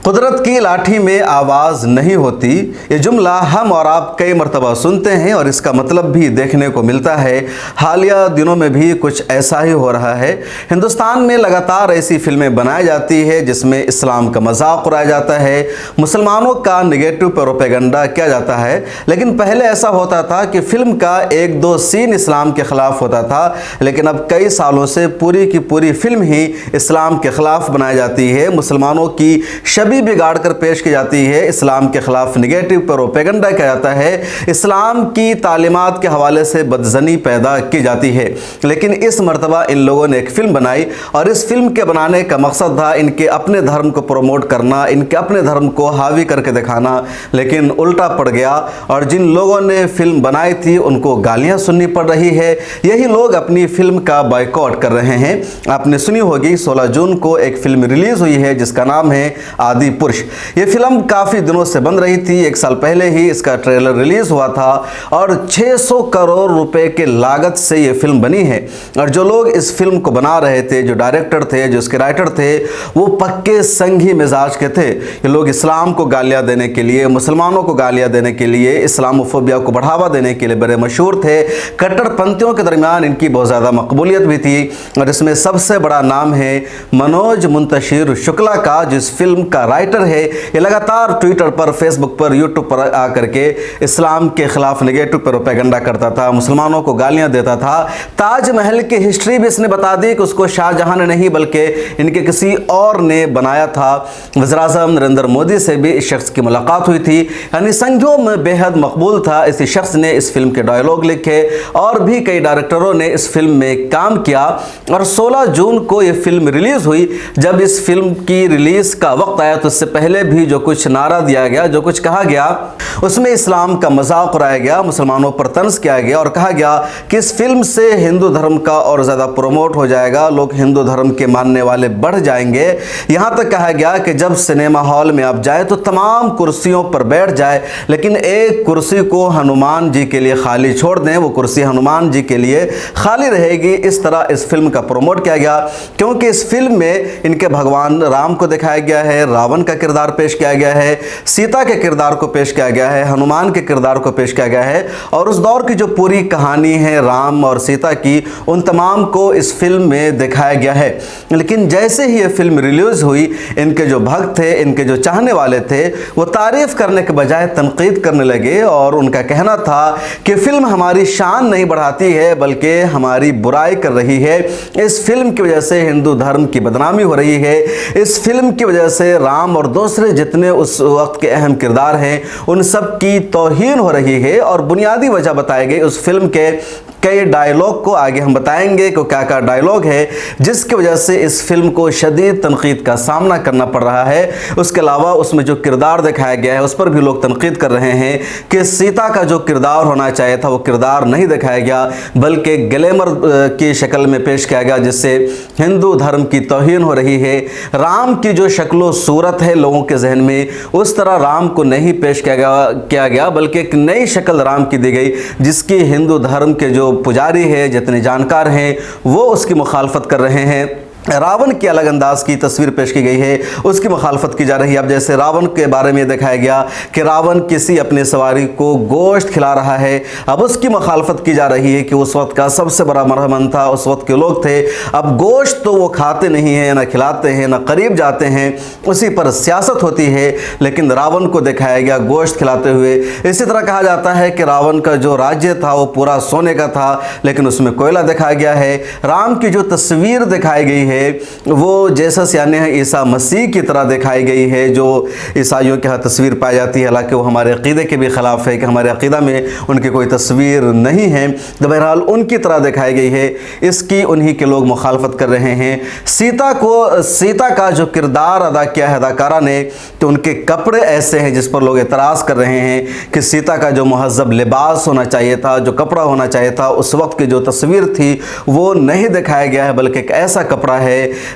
कुदरत की लाठी में आवाज़ नहीं होती, ये जुमला हम और आप कई मरतबा सुनते हैं और इसका मतलब भी देखने को मिलता है। हालिया दिनों में भी कुछ ऐसा ही हो रहा है। हिंदुस्तान में लगातार ऐसी फिल्में बनाई जाती है जिसमें इस्लाम का मजाक उड़ाया जाता है, मुसलमानों का निगेटिव प्रोपेगेंडा किया जाता है। लेकिन पहले ऐसा होता था कि फिल्म का एक दो सीन इस्लाम के ख़िलाफ़ होता था, लेकिन अब कई सालों से पूरी की पूरी फिल्म ही इस्लाम के ख़िलाफ़ बनाई जाती है, मुसलमानों की छवि बिगाड़ कर पेश की जाती है, इस्लाम के खिलाफ निगेटिव प्रोपेगेंडा किया जाता है, इस्लाम की तालीमात के हवाले से बदजनी पैदा की जाती है। लेकिन इस मरतबा इन लोगों ने एक फ़िल्म बनाई और इस फिल्म के बनाने का मकसद था इनके अपने धर्म को प्रमोट करना, इनके अपने धर्म को हावी करके दिखाना। लेकिन उल्टा पड़ गया और जिन लोगों ने फिल्म बनाई थी उनको गालियाँ सुननी पड़ रही है। यही लोग अपनी फिल्म का बॉयकॉट कर रहे हैं। आपने सुनी होगी 16 जून को एक फिल्म रिलीज़ हुई है जिसका नाम है आदि पुरुष। ये फिल्म काफ़ी दिनों से बन रही थी, एक साल पहले ही इसका ट्रेलर रिलीज हुआ था और 600 करोड़ रुपए के लागत से ये फिल्म बनी है। और जो लोग इस फिल्म को बना रहे थे, जो डायरेक्टर थे, जो इसके राइटर थे, वो पक्के संघी मिजाज के थे। ये लोग इस्लाम को गालियाँ देने के लिए, मुसलमानों को गालियाँ देने के लिए, इस्लामोफोबिया को बढ़ावा देने के लिए बड़े मशहूर थे। कट्टरपंथियों के दरमियान इनकी बहुत ज़्यादा मकबूलियत भी थी और इसमें सबसे बड़ा नाम है मनोज मुंतशिर शुक्ला का, जिस फिल्म का राइटर है। ये लगातार ट्विटर पर, फेसबुक पर, यूट्यूब पर आकर के इस्लाम के खिलाफ नेगेटिव प्रोपेगेंडा करता था, मुसलमानों को गालियां देता था। ताजमहल की हिस्ट्री भी इसने बता दी कि उसको शाहजहां ने नहीं बल्कि इनके किसी और ने बनाया था। वज़ीर-ए-आज़म नरेंद्र मोदी से भी इस शख्स की मुलाकात हुई थी, यानी संघियों में बेहद मकबूल था। इसी शख्स ने इस फिल्म के डायलॉग लिखे और भी कई डायरेक्टरों ने इस फिल्म में काम किया। और 16 जून को ये फिल्म रिलीज हुई। जब इस फिल्म की रिलीज का वक्त आया तो उससे पहले भी जो कुछ नारा दिया गया, जो कुछ कहा गया, उसमें इस्लाम का मजाक उड़ाया गया, मुसलमानों पर तंज किया गया और कहा गया कि इस फिल्म से हिंदू धर्म का और ज़्यादा प्रमोट हो जाएगा, लोग हिंदू धर्म के मानने वाले बढ़ जाएंगे। यहाँ तक कहा गया कि जब सिनेमा हॉल में आप जाए तो तमाम कुर्सियों पर बैठ जाए, लेकिन एक कुर्सी को हनुमान जी के लिए खाली छोड़ दें, वो कुर्सी हनुमान जी के लिए खाली रहेगी। इस तरह इस फिल्म का प्रमोट किया गया, क्योंकि इस फिल्म में इनके भगवान राम को दिखाया गया है, रावण का किरदार पेश किया गया है, सीता के किरदार को पेश किया गया है, हनुमान के किरदार को पेश किया गया है और उस दौर की जो पूरी कहानी है राम और सीता की, उन तमाम को इस फिल्म में दिखाया गया है। लेकिन जैसे ही ये फिल्म रिलीज हुई, इनके जो भक्त थे, इनके जो चाहने वाले थे, वो तारीफ करने के बजाय तनकीद करने लगे और उनका कहना था कि फिल्म हमारी शान नहीं बढ़ाती है बल्कि हमारी बुराई कर रही है। इस फिल्म की वजह से हिंदू धर्म की बदनामी हो रही है, इस फिल्म की वजह से राम और दूसरे जितने उस वक्त के अहम किरदार हैं उन सब की तौहीन हो रही है। और बुनियादी वजह बताई गई उस फिल्म के कई डायलॉग को आगे हम बताएंगे कि क्या क्या डायलॉग है जिसकी वजह से इस फिल्म को शदीद तनकीद का सामना करना पड़ रहा है। उसके अलावा उसमें जो किरदार दिखाया गया है उस पर भी लोग तनकीद कर रहे हैं कि सीता का जो किरदार होना चाहिए था वो किरदार नहीं दिखाया गया बल्कि ग्लैमर की शक्ल में पेश किया गया, जिससे हिंदू धर्म की तौहीन हो रही है। राम की जो शक्लो सूरत है लोगों के जहन में, उस तरह राम को नहीं पेश किया गया बल्कि एक नई शक्ल राम की दी गई, जिसकी हिंदू धर्म के जो पुजारी है, जितने जानकार हैं, वो उसकी मुखालफत कर रहे हैं। रावण की अलग अंदाज की तस्वीर पेश की गई है, उसकी मुखालफत की जा रही है। अब जैसे रावण के बारे में दिखाया गया कि रावण किसी अपने सवारी को गोश्त खिला रहा है, अब उसकी मुखालफत की जा रही है कि उस वक्त का सबसे बड़ा मरहमन था, उस वक्त के लोग थे, अब गोश्त तो वो खाते नहीं हैं, ना खिलाते हैं, ना करीब जाते हैं, उसी पर सियासत होती है। लेकिन रावण को दिखाया गया गोश्त खिलाते हुए। इसी तरह कहा जाता है कि रावण का जो राज्य था वो पूरा सोने का था, लेकिन उसमें कोयला दिखाया गया है। राम की जो तस्वीर दिखाई गई है वो जेसस यानी ईसा मसीह की तरह दिखाई गई है, जो ईसाइयों के यहाँ तस्वीर पाई जाती है, हालांकि वो हमारे अकीदे के भी ख़िलाफ़ है कि हमारे अकीदा में उनकी कोई तस्वीर नहीं है। तो बहरहाल उनकी तरह दिखाई गई है, इसकी उन्हीं के लोग मुखालफत कर रहे हैं। सीता का जो किरदार अदा किया है अदाकारा ने, तो उनके कपड़े ऐसे हैं जिस पर लोग एतराज़ कर रहे हैं कि सीता का जो महज़ब लिबास होना चाहिए था, जो कपड़ा होना चाहिए था, उस वक्त की जो तस्वीर थी वो नहीं दिखाया गया है बल्कि एक ऐसा कपड़ा है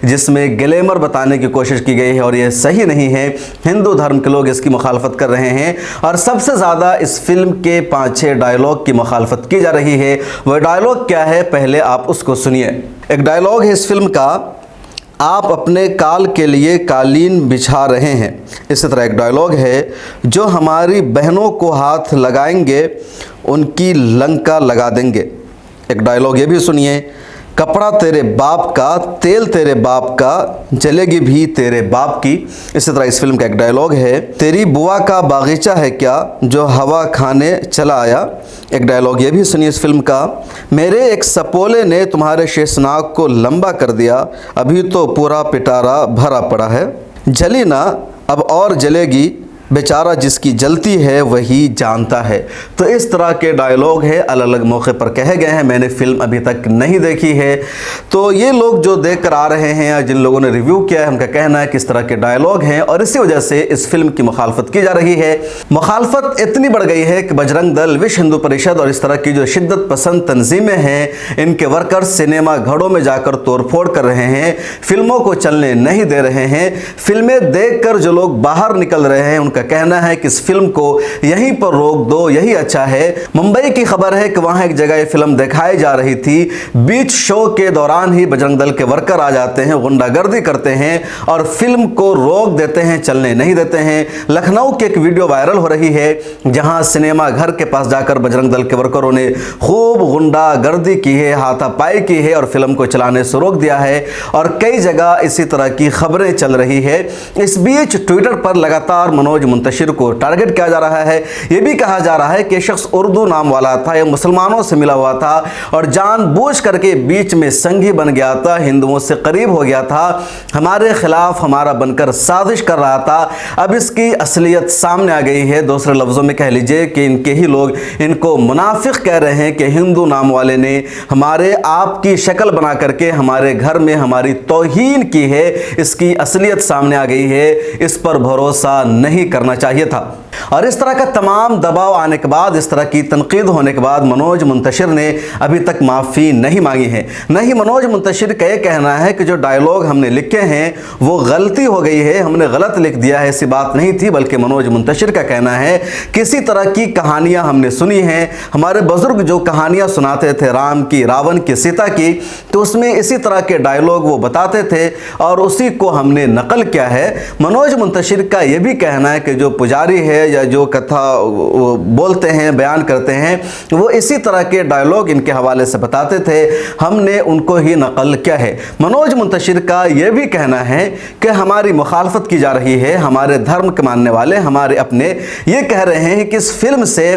जिसमें ग्लैमर बताने की कोशिश की गई है और यह सही नहीं है। हिंदू धर्म के लोग इसकी मुखालफत कर रहे हैं और सबसे ज़्यादा इस फिल्म के 5-6 डायलॉग की मुखालफत की जा रही है। वह डायलॉग क्या है, पहले आप उसको सुनिए। एक डायलॉग है इस फिल्म का, आप अपने काल के लिए कालीन बिछा रहे हैं। इसी तरह एक डायलॉग है, जो हमारी बहनों को हाथ लगाएंगे उनकी लंका लगा देंगे। एक डायलॉग ये भी सुनिए, कपड़ा तेरे बाप का, तेल तेरे बाप का, जलेगी भी तेरे बाप की। इसी तरह इस फिल्म का एक डायलॉग है, तेरी बुआ का बागीचा है क्या जो हवा खाने चला आया। एक डायलॉग ये भी सुनिए इस फिल्म का, मेरे एक सपोले ने तुम्हारे शेषनाग को लंबा कर दिया, अभी तो पूरा पिटारा भरा पड़ा है। जली ना अब और जलेगी, बेचारा जिसकी जलती है वही जानता है। तो इस तरह के डायलॉग है, अलग अलग मौके पर कहे गए हैं। मैंने फिल्म अभी तक नहीं देखी है, तो ये लोग जो देख कर आ रहे हैं या जिन लोगों ने रिव्यू किया है उनका कहना है कि इस तरह के डायलॉग हैं और इसी वजह से इस फिल्म की मुखालफत की जा रही है। मुखालफत इतनी बढ़ गई है कि बजरंग दल, विश्व हिंदू परिषद और इस तरह की जो शिद्दत पसंद तंजीमें हैं, इनके वर्कर्स सिनेमा घरों में जाकर तोड़फोड़ कर रहे हैं, फिल्मों को चलने नहीं दे रहे हैं। फिल्में देखकर जो लोग बाहर निकल रहे हैं उनका कहना है कि इस फिल्म को यहीं पर रोक दो, यही अच्छा है। मुंबई की खबर है कि वहां एक जगह ये फिल्म दिखाई जा रही थी, बीच शो के दौरान ही बजरंग दल के वर्कर आ जाते हैं, गुंडागर्दी करते हैं और फिल्म को रोक देते हैं, चलने नहीं देते हैं। लखनऊ की एक वीडियो वायरल हो रही है जहां सिनेमा घर के पास जाकर बजरंग दल के वर्करों ने खूब गुंडागर्दी की है, हाथापाई की है और फिल्म को चलाने से रोक दिया है और कई जगह इसी तरह की खबरें चल रही है। इस बीच ट्विटर पर लगातार मनोज मुंतशिर को टारगेट किया जा रहा है। यह भी कहा जा रहा है कि शख्स उर्दू नाम वाला था, यह मुसलमानों से मिला हुआ था और जानबूझ करके बीच में संगी बन गया था, हिंदुओं से करीब हो गया था, हमारे खिलाफ हमारा बनकर साजिश कर रहा था। अब इसकी असलियत सामने आ गई है। दूसरे लफ्जों में कह लीजिए कि इनके ही लोग इनको मुनाफिक कह रहे हैं कि हिंदू नाम वाले ने हमारे आप की शक्ल बना करके हमारे घर में हमारी तौहीन की है। इसकी असलियत सामने आ गई है, इस पर भरोसा नहीं करना चाहिए था। और इस तरह का तमाम दबाव आने के बाद, इस तरह की तनकीद होने के बाद मनोज मुंतशिर ने अभी तक माफ़ी नहीं मांगी है। नहीं, मनोज मुंतशिर का यह कहना है कि जो डायलॉग हमने लिखे हैं वो गलती हो गई है, हमने गलत लिख दिया है, ऐसी बात नहीं थी। बल्कि मनोज मुंतशिर का कहना है किसी तरह की कहानियां हमने सुनी हैं, हमारे बुजुर्ग जो कहानियां सुनाते थे राम की, रावण की, सीता की, तो उसमें इसी तरह के डायलॉग वो बताते थे और उसी को हमने नकल किया है। मनोज मुंतशिर का यह भी कहना है कि जो पुजारी है या जो कथा बोलते हैं, बयान करते हैं, वो इसी तरह के डायलॉग इनके हवाले से बताते थे, हमने उनको ही नकल किया है। मनोज मुंतशिर का यह भी कहना है कि हमारी मुखालफत की जा रही है, हमारे धर्म के मानने वाले, हमारे अपने ये कह रहे हैं कि इस फिल्म से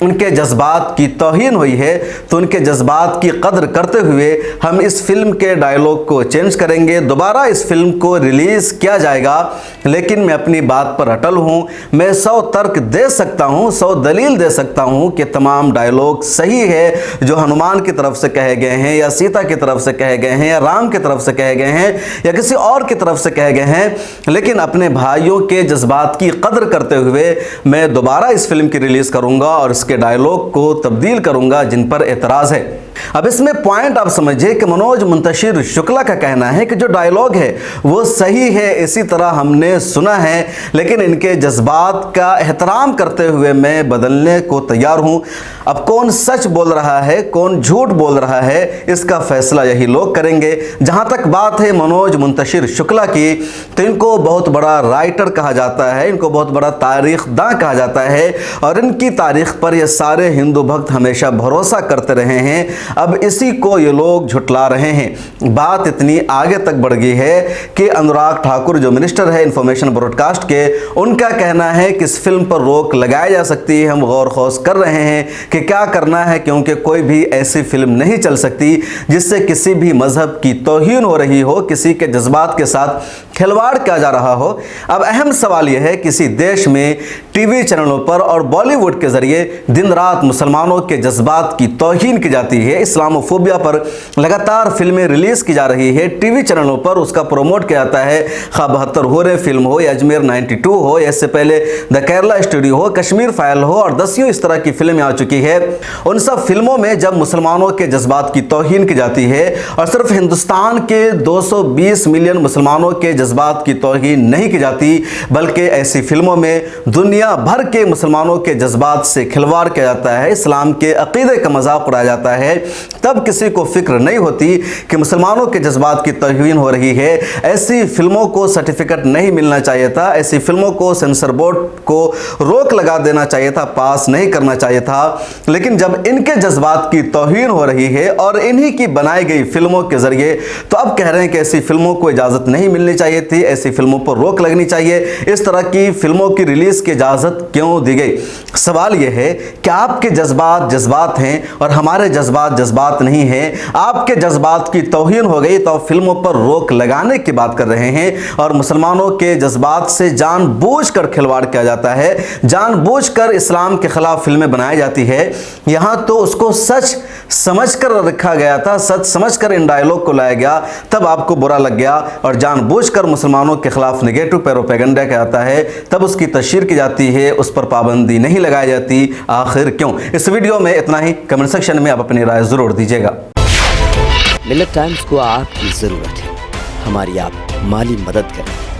उनके जज्बात की तौहीन हुई है, तो उनके जज्बात की कदर करते हुए हम इस फिल्म के डायलॉग को चेंज करेंगे, दोबारा इस फिल्म को रिलीज़ किया जाएगा। लेकिन मैं अपनी बात पर अटल हूँ, मैं 100 तर्क दे सकता हूँ, 100 दलील दे सकता हूँ कि तमाम डायलॉग सही है जो हनुमान की तरफ से कहे गए हैं या सीता की तरफ से कहे गए हैं या राम की तरफ से कहे गए हैं या किसी और की तरफ से कहे गए हैं। लेकिन अपने भाइयों के जज्बात की कदर करते हुए मैं दोबारा इस फिल्म की रिलीज़ करूँगा और इसके डायलॉग को तब्दील करूँगा जिन पर एतराज़ है। अब इसमें पॉइंट आप समझिए कि मनोज मुंतशिर शुक्ला का कहना है कि जो डायलॉग है वो सही है, इसी तरह हमने सुना है, लेकिन इनके जज्बात का एहतराम करते हुए मैं बदलने को तैयार हूँ। अब कौन सच बोल रहा है, कौन झूठ बोल रहा है, इसका फैसला यही लोग करेंगे। जहाँ तक बात है मनोज मुंतशिर शुक्ला की, तो इनको बहुत बड़ा राइटर कहा जाता है, इनको बहुत बड़ा तारीख दां कहा जाता है और इनकी तारीख पर ये सारे हिंदू भक्त हमेशा भरोसा करते रहे हैं। अब इसी को ये लोग झुटला रहे हैं। बात इतनी आगे तक बढ़ गई है कि अनुराग ठाकुर जो मिनिस्टर है इंफॉर्मेशन ब्रॉडकास्ट के, उनका कहना है कि इस फिल्म पर रोक लगाई जा सकती है। हम गौर खोज कर रहे हैं कि क्या करना है, क्योंकि कोई भी ऐसी फिल्म नहीं चल सकती जिससे किसी भी मजहब की तौहीन हो रही हो, किसी के जज्बात के साथ खिलवाड़ किया जा रहा हो। अब अहम सवाल यह है, किसी देश में टीवी चैनलों पर और बॉलीवुड के जरिए दिन रात मुसलमानों के जज्बात की तौहीन की जाती है, इस्लामोफोबिया पर लगातार फिल्में रिलीज की जा रही है, टीवी चैनलों पर उसका प्रोमोट किया जाता है। खा 72 हो रहे फिल्म हो या अजमेर 92 हो, इससे पहले द केरला स्टूडियो हो, कश्मीर फाइल हो और दसियों इस तरह की फिल्में आ चुकी है। उन सब फिल्मों में जब मुसलमानों के जज्बात की तौहीन की जाती है और सिर्फ हिंदुस्तान के 220 मिलियन मुसलमानों के जज्बात की तौहीन नहीं की जाती, बल्कि ऐसी फिल्मों में दुनिया भर के मुसलमानों के जज्बात से खिलवाड़ किया जाता है, इस्लाम के अकीदे का मजाक उड़ाया जाता है, तब किसी को फिक्र नहीं होती कि मुसलमानों के जज्बात की तौहीन हो रही है। ऐसी फिल्मों को सर्टिफिकेट नहीं मिलना चाहिए था, ऐसी फिल्मों को सेंसर बोर्ड को रोक लगा देना चाहिए था, पास नहीं करना चाहिए था। लेकिन जब इनके जज्बात की तौहीन हो रही है और इन्हीं की बनाई गई फिल्मों के जरिए, तो अब कह रहे हैं कि ऐसी फिल्मों को इजाज़त नहीं मिलनी चाहिए थी, ऐसी फिल्मों पर रोक लगनी चाहिए। इस तरह की फिल्मों की रिलीज़ की इजाज़त क्यों दी गई? सवाल यह है कि आपके जज्बात जज्बात हैं और हमारे जज्बात जज्बात नहीं हैं। आपके जज्बात की तौहीन हो गई तो फिल्मों पर रोक लगाने की बात कर रहे हैं, और मुसलमानों के जज्बात से जानबूझकर खिलवाड़ किया जाता है, जानबूझकर इस्लाम के खिलाफ फिल्में बनाई जाती है। यहाँ तो उसको सच समझकर रखा गया था, सच समझकर इन डायलॉग को लाया गया, तब आपको बुरा लग गया, और जानबूझकर मुसलमानों के खिलाफ नेगेटिव प्रोपेगेंडा किया जाता है, तब उसकी तशहीर की जाती है, उस पर पाबंदी नहीं लगाई जाती। आखिर क्यों? इस वीडियो में इतना ही। कमेंट सेक्शन में आप अपनी राय जरूर दीजिएगा। मिल्लत टाइम्स को आपकी ज़रूरत है, हमारी आप माली मदद करें।